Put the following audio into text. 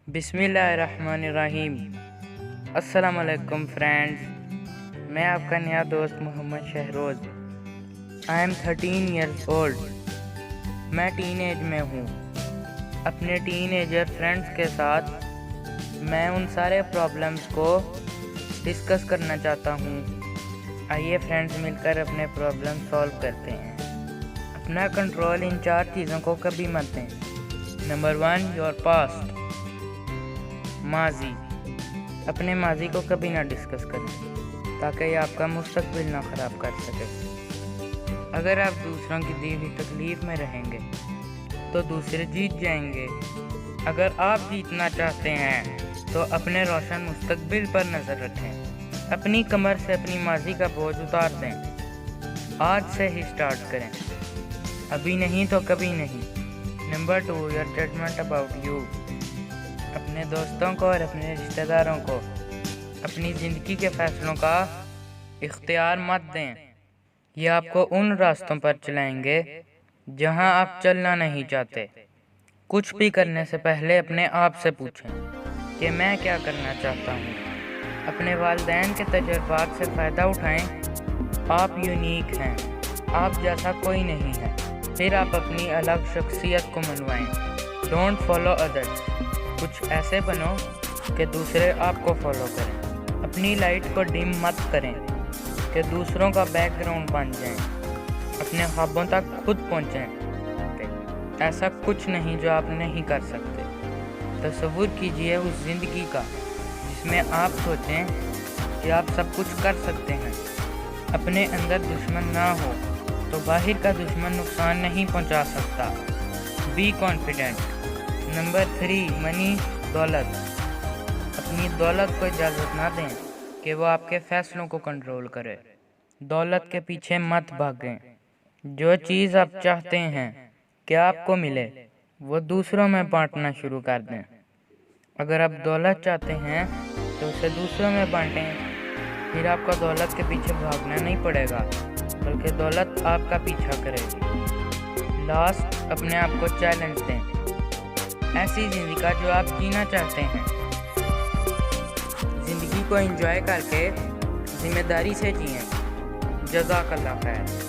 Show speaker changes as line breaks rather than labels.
بسم اللہ الرحمن الرحیم۔ السلام علیکم فرینڈز، میں آپ کا نیا دوست Muhammad Shehroz. I am 13 years old. میں ٹین ایج میں ہوں۔ اپنے ٹین ایجر فرینڈز کے ساتھ میں ان سارے پرابلمز کو ڈسکس کرنا چاہتا ہوں۔ آئیے فرینڈز مل کر اپنے پرابلم سولو کرتے ہیں۔ اپنا کنٹرول ان 4 چیزوں کو کبھی مت دیں۔ نمبر 1، یور پاسٹ، ماضی۔ اپنے ماضی کو کبھی نہ ڈسکس کریں تاکہ یہ آپ کا مستقبل نہ خراب کر سکے۔ اگر آپ دوسروں کی دی ہوئی تکلیف میں رہیں گے تو دوسرے جیت جائیں گے۔ اگر آپ جیتنا چاہتے ہیں تو اپنے روشن مستقبل پر نظر رکھیں۔ اپنی کمر سے اپنی ماضی کا بوجھ اتار دیں۔ آج سے ہی سٹارٹ کریں، ابھی نہیں تو کبھی نہیں۔ Number 2، your judgement about you. اپنے دوستوں کو اور اپنے رشتہ داروں کو اپنی زندگی کے فیصلوں کا اختیار مت دیں۔ یہ آپ کو ان راستوں پر چلائیں گے جہاں آپ چلنا نہیں چاہتے۔ کچھ بھی کرنے سے پہلے اپنے آپ سے پوچھیں کہ میں کیا کرنا چاہتا ہوں۔ اپنے والدین کے تجربات سے فائدہ اٹھائیں۔ آپ یونیک ہیں، آپ جیسا کوئی نہیں ہے۔ پھر آپ اپنی الگ شخصیت کو منوائیں۔ ڈونٹ فالو ادرس، کچھ ایسے بنو کہ دوسرے آپ کو فالو کریں۔ اپنی لائٹ کو ڈم مت کریں کہ دوسروں کا بیک گراؤنڈ بن جائیں۔ اپنے خوابوں تک خود پہنچیں۔ ایسا کچھ نہیں جو آپ نہیں کر سکتے۔ تصور کیجئے اس زندگی کا جس میں آپ سوچیں کہ آپ سب کچھ کر سکتے ہیں۔ اپنے اندر دشمن نہ ہو تو باہر کا دشمن نقصان نہیں پہنچا سکتا۔ Be confident. نمبر 3، منی، دولت۔ اپنی دولت کو اجازت نہ دیں کہ وہ آپ کے فیصلوں کو کنٹرول کرے۔ دولت کے پیچھے مت بھاگیں۔ جو چیز آپ چاہتے ہیں کہ آپ کو ملے وہ دوسروں میں بانٹنا شروع کر دیں۔ اگر آپ دولت چاہتے ہیں تو اسے دوسروں میں بانٹیں، پھر آپ کو دولت کے پیچھے بھاگنا نہیں پڑے گا بلکہ دولت آپ کا پیچھا کرے گی۔ لاسٹ، اپنے آپ کو چیلنج دیں۔ ایسی زندگی کا جو آپ جینا چاہتے ہیں۔ زندگی کو انجوائے کر کے ذمہ داری سے جئیں۔ جزاک اللہ خیر۔